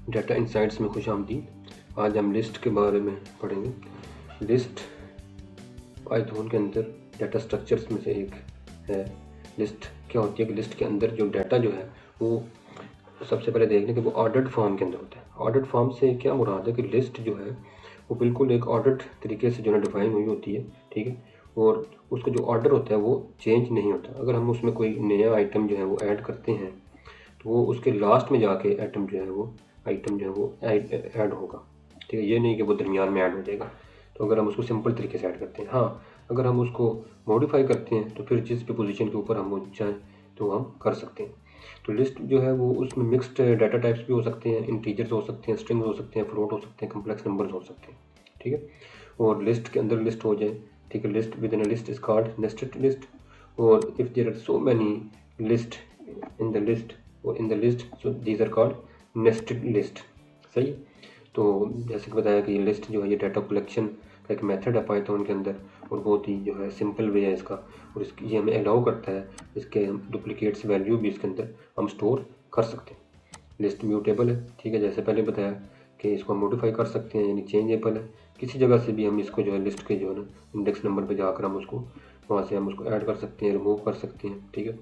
Data insights में खुशामदीद। आज हम लिस्ट के बारे में पढ़ेंगे। लिस्ट पाइथन के अंदर डाटा स्ट्रक्चर्स में से एक है। लिस्ट क्या होती है कि लिस्ट के अंदर जो डाटा जो है वो सबसे पहले देख लें कि वो ऑर्डर्ड फॉर्म के अंदर होता है। ऑर्डर्ड फॉर्म से क्या मुराद है कि लिस्ट जो है वो बिल्कुल एक ऑर्डर्ड तरीके से जो है डिफाइन हुई होती है, ठीक है, और उसका जो ऑर्डर होता है वो चेंज नहीं होता। अगर हम उसमें कोई नया आइटम जो है वो ऐड करते हैं तो वो उसके लास्ट में जाके आइटम जो है वो ऐड होगा, ठीक है। ये नहीं कि वो दरमियान में ऐड हो जाएगा। तो अगर हम उसको सिंपल तरीके से ऐड करते हैं, हाँ, अगर हम उसको मॉडिफाई करते हैं तो फिर जिस भी पोजीशन के ऊपर हम वो चाहें तो हम कर सकते हैं। तो लिस्ट जो है वो उसमें मिक्स्ड डाटा टाइप्स भी हो सकते हैं, इंटीजर्स हो सकते हैं, स्ट्रिंग्स हो सकते हैं, फ्लोट हो सकते हैं, कम्प्लेक्स नंबर्स हो सकते हैं, ठीक है। और लिस्ट के अंदर लिस्ट हो जाए, ठीक है, list within a list is called nested list. और if there are so many list in the list और in the list, so these are called nested list. सही। तो जैसे कि बताया कि ये लिस्ट जो है ये डाटा कलेक्शन का एक मेथड है पाइथन के अंदर, और बहुत ही जो है सिंपल वे है इसका, और इसकी ये हमें अलाउ करता है इसके डुप्लीकेट्स वैल्यू भी इसके अंदर हम स्टोर कर सकते हैं। लिस्ट म्यूटेबल है, ठीक है, जैसे पहले बताया कि इसको हम मॉडिफाई कर सकते हैं, यानी चेंजेबल है। किसी जगह से भी हम इसको जो है लिस्ट के जो है ना इंडेक्स नंबर पे जाकर हम उसको वहाँ से हम उसको ऐड कर सकते हैं, रिमूव कर सकते हैं, ठीक है।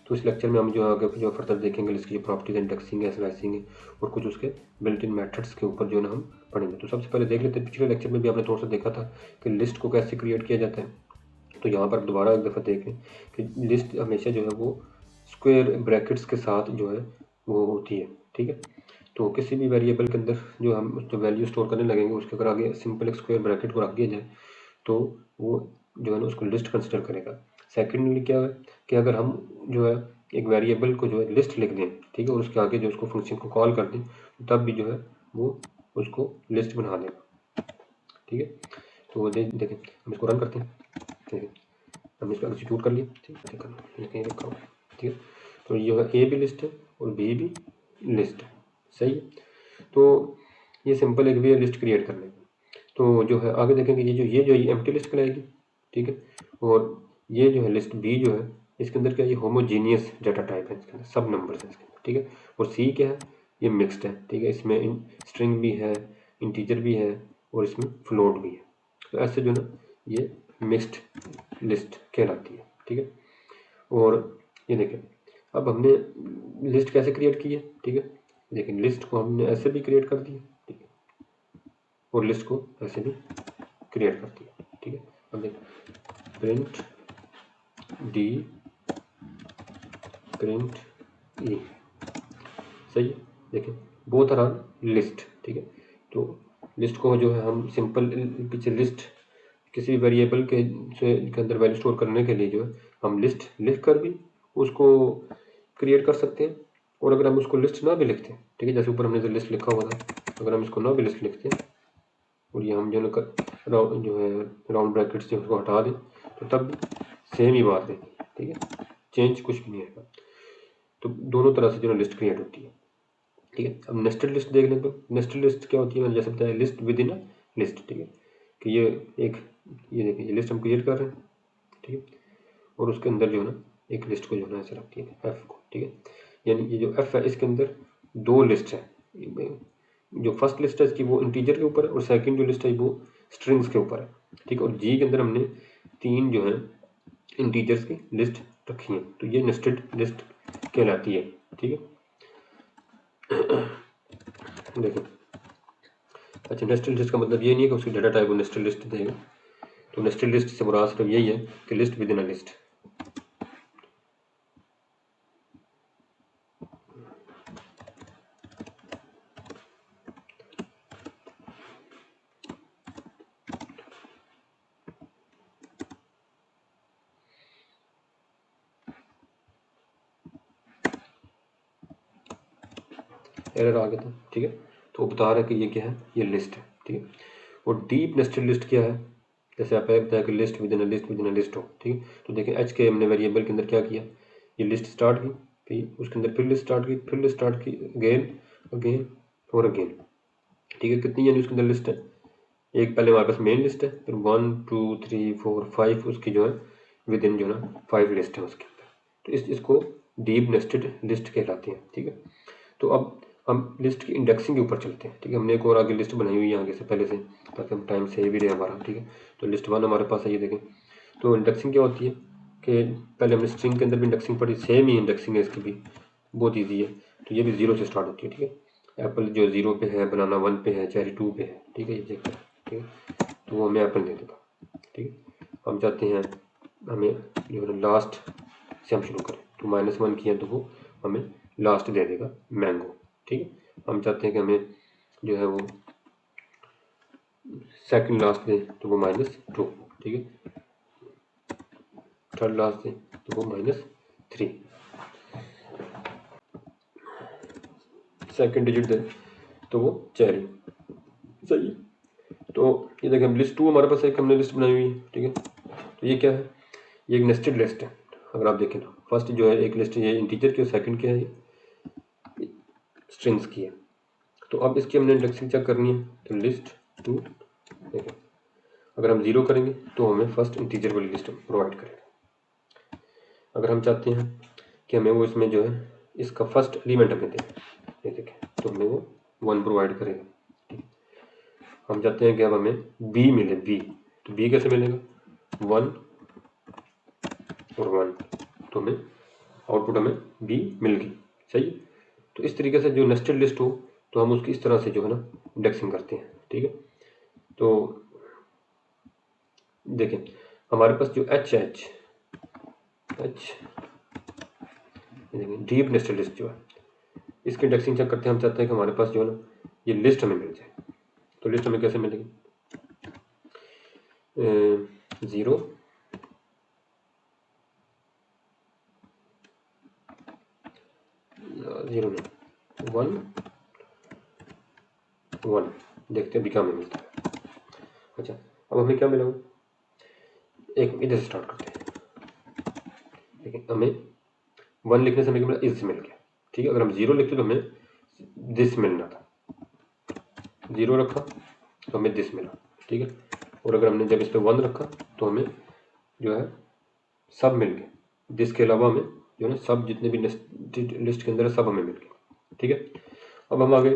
तो इस लेक्चर में हम जो आगे जो फर्दर देखेंगे लिस्ट की जो प्रॉपर्टीज, इंडेक्सिंग है, स्लाइसिंग है, और कुछ उसके बिल्ट इन मेथड्स के ऊपर जो है ना हम पढ़ेंगे। तो सबसे पहले देख लेते हैं, पिछले लेक्चर में भी आपने थोड़ा सा देखा था कि लिस्ट को कैसे क्रिएट किया जाता है। तो यहाँ पर दोबारा एक दफ़ा देखें कि लिस्ट हमेशा जो है वो स्क्वायर ब्रैकेट्स के साथ जो है वो होती है, ठीक है। तो किसी भी वेरिएबल के अंदर जो हम जो वैल्यू स्टोर करने लगेंगे उसके अगर आगे सिंपल एक स्क्वायर ब्रैकेट को रख दिया जाए तो वो जो है ना उसको लिस्ट कंसिडर करेगा। सेकेंडली क्या है कि अगर हम जो है एक वेरिएबल को जो है लिस्ट लिख दें, ठीक है, और उसके आगे जो उसको फंक्शन को कॉल कर दें, तब भी जो है वो उसको लिस्ट बना देगा, ठीक है। तो देखें हम इसको रन करते हैं, ठीक है, हमने इसको एग्जीक्यूट कर लिया, ठीक है, कहीं रखा हुआ, ठीक है। तो ये ए भी लिस्ट है और बी भी लिस्ट है, सही है। तो ये सिंपल एक वे है लिस्ट क्रिएट करने का। तो जो है आगे देखेंगे ये जो एम्प्टी लिस्ट कहलाएगी, ठीक है। और ये जो है लिस्ट बी जो है इसके अंदर क्या, ये होमोजीनियस डाटा टाइप है, इसके अंदर सब नंबर्स हैं इसके अंदर, ठीक है। और सी क्या है, ये मिक्स्ड है, ठीक है, इसमें स्ट्रिंग भी है, इंटीजर भी है, और इसमें फ्लोट भी है। तो ऐसे जो ना ये मिक्स्ड लिस्ट कहलाती है, ठीक है। और ये देखें अब हमने लिस्ट कैसे क्रिएट की है, ठीक है। लेकिन लिस्ट को हमने ऐसे भी क्रिएट कर दिया, ठीक है, और लिस्ट को ऐसे भी क्रिएट कर दिया, ठीक है। अब देखिए प्रिंट डी प्रिंट ई, सही है। देखिए बोथ आर लिस्ट, ठीक है। तो लिस्ट को जो है हम सिंपल पीछे लिस्ट किसी भी वेरिएबल के अंदर वैल्यू स्टोर करने के लिए जो है हम लिस्ट लिख कर भी उसको क्रिएट कर सकते हैं, और अगर हम उसको लिस्ट ना भी लिखते हैं, ठीक है, जैसे ऊपर हमने जो लिस्ट लिखा हुआ था, अगर हम इसको ना भी लिस्ट लिखते हैं और ये हम जो है राउंड ब्रैकेट से उसको हटा दें तो तब सेम ही बात है, ठीक है, चेंज कुछ भी नहीं आएगा। तो दोनों तरह से जो है लिस्ट क्रिएट होती है, ठीक है। अब नेस्टेड लिस्ट देख लें तो नेस्टेड लिस्ट क्या होती है, मैंने जैसे बताया list within a list, ठीक है, कि ये देखिए ये लिस्ट हम क्रिएट कर रहे हैं, ठीक है, और उसके अंदर जो है ना एक लिस्ट को जो है ना ऐसे रखती है एफ को, ठीक है। यानी ये जो एफ है इसके अंदर दो लिस्ट है, जो फर्स्ट लिस्ट है इसकी वो इंटीजर के ऊपर है और सेकंड जो लिस्ट है वो स्ट्रिंग्स के ऊपर है, ठीक है। और जी के अंदर हमने तीन जो है इंटीजर्स की लिस्ट रखी है, तो ये नेस्टेड लिस्ट कहलाती है, ठीक है। देखो अच्छा, नेस्टेड लिस्ट का मतलब ये नहीं है कि उसकी डाटा टाइप वो नेस्टेड लिस्ट देगा। तो नेस्टेड लिस्ट से मुराद सिर्फ यही है कि list within a list. Error आ गया था, ठीक है। तो वो बता रहा है कि ये क्या है, ये लिस्ट है, ठीक है। और डीप नेस्टेड लिस्ट क्या है, जैसे आप बताया कि list within a list within a list हो, ठीक है। तो देखिए एच के हमने वेरिएबल के अंदर क्या किया, ये लिस्ट स्टार्ट की, फिर उसके अंदर फिर लिस्ट स्टार्ट की, फिर लिस्ट स्टार्ट की, अगेन अगेन और अगेन, ठीक है। कितनी यानी उसके अंदर लिस्ट है, एक पहले हमारे पास मेन लिस्ट है, फिर 1 2 3 4 5 उसकी जो है विद इन जो है ना 5 लिस्ट है उसके अंदर। तो इसको डीप नेस्टेड लिस्ट कहलाती है, ठीक है। तो अब हम लिस्ट की इंडेक्सिंग के ऊपर चलते हैं। ठीक है, हमने एक और आगे लिस्ट बनाई हुई है आगे से पहले से, ताकि हम टाइम सेव भी रहे हमारा। ठीक है, तो लिस्ट 1 हमारे पास है, ये देखें। तो इंडेक्सिंग क्या होती है कि पहले हमने स्ट्रिंग के अंदर भी इंडेक्सिंग पढ़ी, सेम ही इंडेक्सिंग है इसकी भी, बहुत ईजी है। तो ये भी 0 से स्टार्ट होती है। ठीक है, एप्पल जो 0 पे है, बनाना 1 पे है, चेरी 2 पे है। ठीक है, ये देखो। ठीक है, तो वो हमें एप्पल दे देगा। ठीक है, हम चाहते हैं हमें जो है लास्ट से हम शुरू करें, तो -1 किया तो वो हमें लास्ट दे देगा मैंगो। ठीक है, हम चाहते हैं कि हमें जो है वो सेकंड लास्ट दे तो वो -2। ठीक है, थर्ड लास्ट दे तो वो -3, सेकंड डिजिट दे तो वो चेरी। सही है, तो ये देखें लिस्ट 2 हमारे पास एक हमने लिस्ट बनाई हुई है। ठीक है, तो ये क्या है, ये एक नेस्टेड लिस्ट है। अगर आप देखें तो फर्स्ट जो है एक लिस्ट ये इंटीजर की, और सेकंड क्या है ये स्ट्रिंग्स की है। तो अब इसकी हमने इंडेक्सिंग चेक करनी है, तो लिस्ट 2 देखें, अगर हम 0 करेंगे तो हमें फर्स्ट इंटीजर वाली लिस्ट प्रोवाइड करेगा। अगर हम चाहते हैं कि हमें वो इसमें जो है इसका फर्स्ट एलिमेंट हमें दे, ये देखें, तो हमें वो 1 प्रोवाइड करेगा। ठीक, हम चाहते हैं कि अब हमें बी मिले, बी, तो बी कैसे मिलेगा, 1 और 1, तो हमें आउटपुट हमें बी मिल गई। सही है, तो इस तरीके से जो नेस्टेड लिस्ट हो तो हम उसकी इस तरह से जो है ना इंडेक्सिंग करते हैं। ठीक है, तो देखें हमारे पास जो एच डीप नेस्टेड लिस्ट जो है इसकी इंडेक्सिंग चेक करते हैं। हम चाहते हैं कि हमारे पास जो है ना ये लिस्ट हमें मिल जाए, तो लिस्ट हमें कैसे मिलेगी, 0 0 नहीं 1 1, देखते हैं अभी क्या हमें मिलता है। अच्छा, अब हमें क्या मिला, एक इधर से स्टार्ट करते हैं। देखिए हमें 1 लिखने से हमें क्या मिला, इस मिल गया। ठीक है, अगर हम 0 लिखते तो हमें दिस मिलना था, 0 रखा तो हमें दिस मिला। ठीक है, और अगर हमने जब इस पर 1 रखा तो हमें जो है सब मिल गए, दिस के अलावा हमें जो है ना सब जितने भी लिस्ट के अंदर है सब हमें मिल गए। ठीक है, अब हम आगे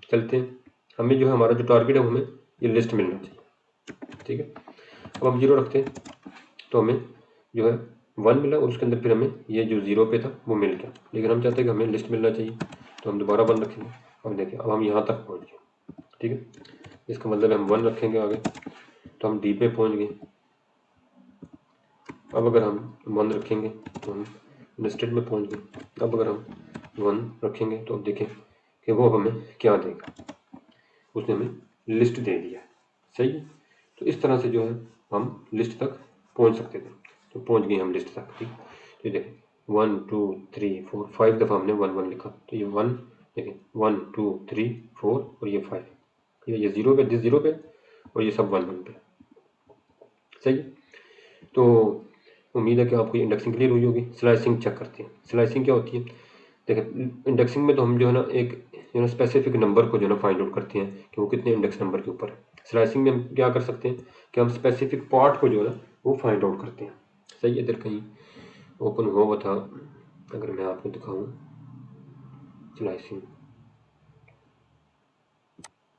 चलते हैं, हमें जो है हमारा जो टारगेट है हमें ये लिस्ट मिलना चाहिए। ठीक है, अब हम 0 रखते हैं तो हमें जो है 1 मिला, और उसके अंदर फिर हमें ये जो 0 पे था वो मिल गया, लेकिन हम चाहते हैं कि हमें लिस्ट मिलना चाहिए, तो हम दोबारा 1 रखेंगे। अब देखिए अब हम यहाँ तक पहुँच गए। ठीक है, इसका मतलब हम 1 रखेंगे आगे तो हम डी पे पहुँच गए। अब अगर हम 1 रखेंगे तो हम नेस्टेड में पहुँच गए। अब अगर हम 1 रखेंगे तो अब देखें कि वो हमें क्या देगा, उसने हमें लिस्ट दे दिया। सही है, तो इस तरह से जो है हम लिस्ट तक पहुँच सकते थे, तो पहुँच गए हम लिस्ट तक। ठीक, तो देखें 1 2 3 4 5 दफ़ा हमने 1 1 लिखा, तो ये 1 देखें 1 2 3 4 और ये 5, ये 0 पे, दिस 0 पे, और ये सब 1 1 पे। सही है, तो उम्मीद है कि आपको इंडेक्सिंग क्लियर हुई होगी। स्लाइसिंग चेक करते हैं, स्लाइसिंग क्या होती है। देखें इंडेक्सिंग में तो हम जो है ना एक जो है स्पेसिफिक नंबर को जो है ना फाइंड आउट करते हैं कि वो कितने इंडेक्स नंबर के ऊपर है। स्लाइसिंग में हम क्या कर सकते हैं कि हम स्पेसिफिक पार्ट को जो है ना वो फाइंड आउट करते हैं। सही है, इधर कहीं ओपन हुआ हुआ था, अगर मैं आपको दिखाऊं स्लाइसिंग,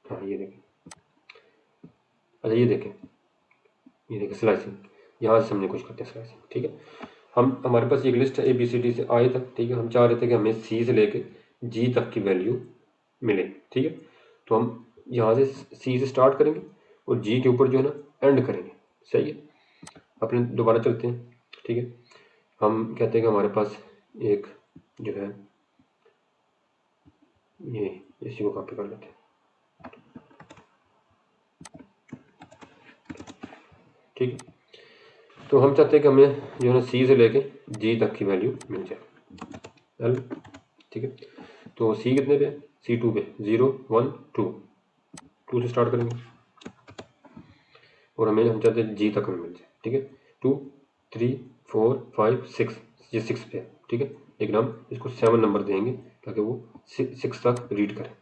हाँ ये देखें, अच्छा ये देखें स्लाइसिंग, यहाँ से हमने कुछ करते हैं स्लाइसिंग। ठीक है, हम हमारे पास एक लिस्ट है ABCD से आई तक। ठीक है, हम चाह रहे थे कि हमें C से लेके G तक की वैल्यू मिले। ठीक है, तो हम यहाँ से C से स्टार्ट करेंगे और G के ऊपर जो है ना एंड करेंगे। सही है, अपने दोबारा चलते हैं। ठीक है, हम कहते हैं कि हमारे पास एक जो है ये इसी को कॉपी कर लेते हैं। ठीक है, तो हम चाहते हैं कि हमें जो है ना C से लेके G तक की वैल्यू मिल जाए। ठीक है, तो C कितने पे, C2 पे, 0 1 2 2 से स्टार्ट करेंगे और हमें हम चाहते हैं G तक हमें मिल जाए। ठीक है, 2 3 4 5 6, ये 6 पे है। ठीक है, लेकिन हम इसको 7 नंबर देंगे ताकि वो 6 तक रीड करें,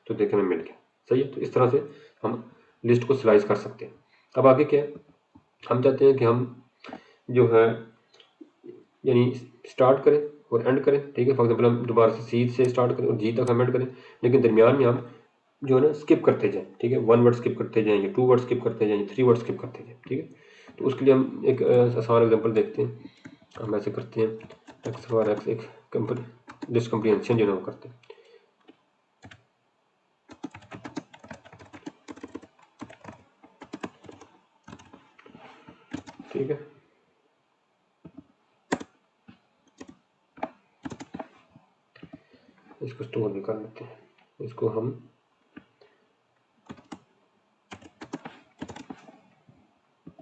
तो देखिए हमें मिल गया। सही है, तो इस तरह से हम लिस्ट को स्लाइस कर सकते हैं। अब आगे क्या है, हम चाहते हैं कि हम जो है यानी स्टार्ट करें और एंड करें, ठीक है। फॉर एग्जाम्पल हम दोबारा से सी से स्टार्ट करें और जी तक हम एंड करें, लेकिन दरमियान में हम जो है ना स्किप करते जाएं, ठीक है। 1 वर्ड स्किप करते जाएं, या 2 वर्ड स्किप करते जाएं, 3 वर्ड स्किप करते जाएं, ठीक है। तो उसके लिए हम एक आसान एग्जांपल देखते हैं। हम ऐसे करते हैं एक्स फॉर एक्स, एक लिस्ट कंप्रीहेंशन जो है वो करते हैं, ठीक है। इसको स्टोर भी कर लेते हैं, इसको हम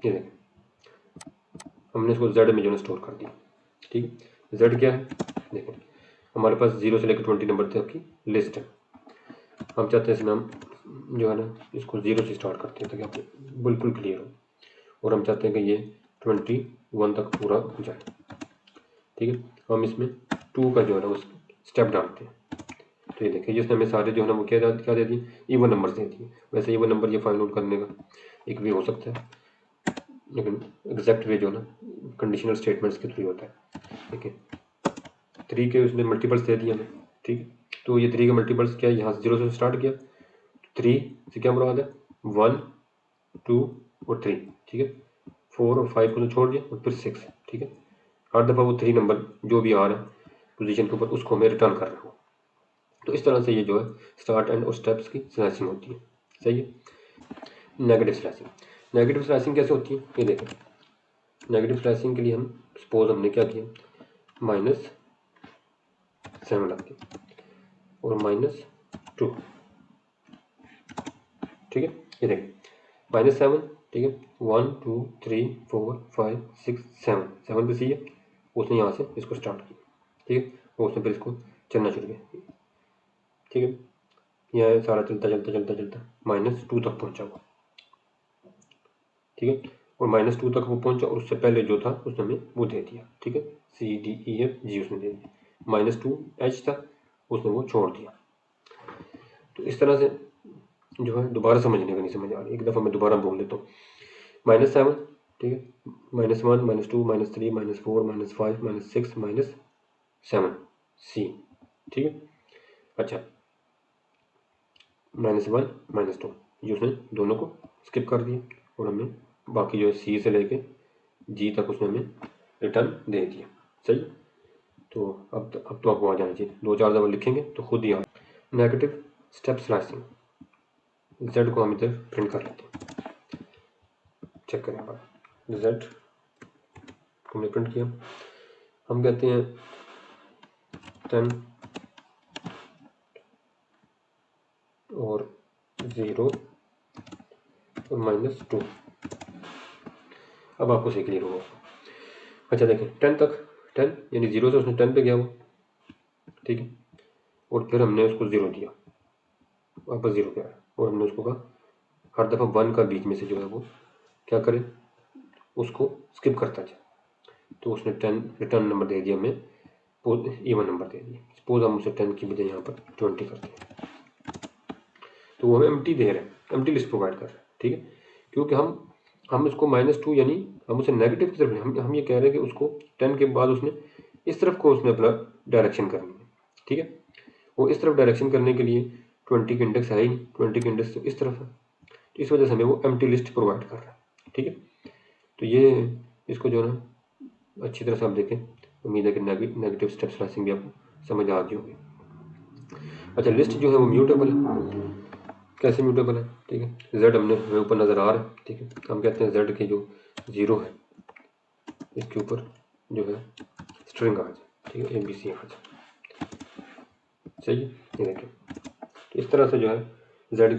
ये देखें, हमने इसको जेड में जो है स्टोर कर दिया, ठीक है। जेड क्या है, देखें हमारे पास 0 से लेकर 20 नंबर तक की लिस्ट है। हम चाहते हैं इसमें हम जो है ना इसको 0 से स्टार्ट करते हैं ताकि आपको बिल्कुल क्लियर हो, और हम चाहते हैं कि ये 21 तक पूरा हो जाए, ठीक है। हम इसमें 2 का जो है ना उस स्टेप डालते हैं। तो ये देखिए जिसने हमें सारे जो है ना वो क्या दे दिए, इवन नंबर दे दिए। वैसे इवन नंबर ये फाइंड आउट करने का एक वे हो सकता है, लेकिन एग्जैक्ट वे जो है ना कंडीशनल स्टेटमेंट्स के थ्रू होता है, ठीक है। 3 के उसने मल्टीपल्स दे दिए हमें, ठीक है। तो ये 3 के मल्टीपल्स क्या है, यहाँ से 0 से स्टार्ट किया, 3 से क्या मुराद है, 1 2 और 3, ठीक है। 4 और 5 को तो छोड़ दिया और फिर 6, ठीक है। हर दफ़ा वो 3 नंबर जो भी आ रहा है पोजीशन के ऊपर उसको हमें रिटर्न कर रहा हो। तो इस तरह से ये जो है स्टार्ट एंड और स्टेप्स की स्लैशिंग होती है, सही है। नेगेटिव स्लैशिंग, नेगेटिव स्लैशिंग कैसे होती है ये देखें। नेगेटिव स्लैशिंग के लिए हम सपोज हमने क्या किया, -7 रख दिया और -2, ठीक है। ये देखें -7, ठीक है। 1 2 3 4 5 6 7, 7 पे सी है, उसने यहाँ से इसको स्टार्ट किया, ठीक है। और उसने फिर इसको चलना शुरू किया, ठीक है। यह सारा चलता चलता चलता चलता -2 तक पहुँचा वो, ठीक है। और -2 तक वो पहुंचा और उससे पहले जो था उसने हमें वो दे दिया, ठीक है। C D E F G उसने दे दिया, -2 एच था उसने वो छोड़ दिया। तो इस तरह से जो है दोबारा समझने का नहीं समझ आ रही, एक दफ़ा मैं दोबारा बोल देता हूँ। -7, ठीक है, -1 -2 -3 -4 -5 -6 -7 सी, ठीक है। अच्छा -1 -2 ये उसने दोनों को स्किप कर दिया और हमें बाकी जो है सी से लेके जी तक उसने हमें रिटर्न दे दिया, सही। तो अब तो आपको आ जाना चाहिए, 2-4 दफ़ा लिखेंगे तो खुद ही आ। नेगेटिव स्टेप स्लैशिंग, जेड को हम इधर प्रिंट कर लेते हैं, चेक करें आप, जेड को हमने प्रिंट किया। हम कहते हैं 10 और 0 और -2। अब आपको सही क्लियर होगा। अच्छा देखें 10 तक, 10 यानी 0 से उसने 10 पे गया वो, ठीक है। और फिर हमने उसको 0 दिया, वापस 0 पे आया और हमने उसको कहा हर दफ़ा 1 का बीच में से जो है वो क्या करे, उसको स्किप करता जाए। तो उसने 10 रिटर्न नंबर दे दिया हमें, इवन नंबर दे दिया। सपोज हम उसे 10 की बजाय यहाँ पर 20 करते हैं, तो वो हमें एम्प्टी दे रहे हैं, एम्प्टी लिस्ट प्रोवाइड कर रहे हैं, ठीक है। क्योंकि हम इसको -2 यानी हम उसे नेगेटिव की तरफ, हम ये कह रहे हैं कि उसको 10 के बाद उसने इस तरफ को उसने अपना डायरेक्शन करनी है, ठीक है। वो इस तरफ डायरेक्शन करने के लिए 20 का इंडेक्स है ही नहीं, 20 का इंडेक्स तो इस तरफ है, तो इस वजह से हमें वो एम्प्टी लिस्ट प्रोवाइड कर रहा है, ठीक है। तो ये इसको जो है ना अच्छी तरह से आप देखें, उम्मीद है कि नेगेटिव स्टेप स्लैशिंग भी आपको समझ आ गई होगी। अच्छा लिस्ट जो है वो म्यूटेबल है, कैसे म्यूटेबल है, ठीक है। जेड हमें ऊपर नज़र आ रहा है, ठीक है। हम कहते हैं जेड के जो 0 है इसके ऊपर जो है स्ट्रिंग आ जाए, ठीक है, ABC आ जाए, सही है। ये देखिए तो इस तरह से जो है जेड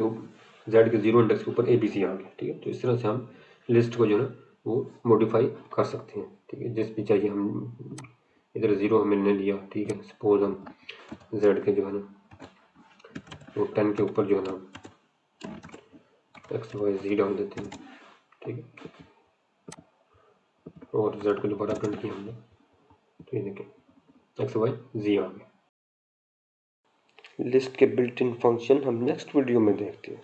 के 0 इंडेक्स के ऊपर ABC आ गया, ठीक है। तो इस तरह से हम लिस्ट को जो है वो मॉडिफाई कर सकते हैं, ठीक है। जिस भी चाहिए हम इधर 0 हमने लिया, ठीक है। सपोज हम जेड के जो है ना वो 10 के ऊपर जो है ना XYZ डाल देते हैं, ठीक है। और जेड को दोबारा प्रिंट किया हमने, तो ये देखिए XYZ आ गया। लिस्ट के बिल्ट इन फंक्शन हम नेक्स्ट वीडियो में देखते हैं।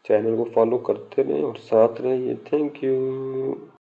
चैनल को फॉलो करते रहें और साथ रहिए। Thank you.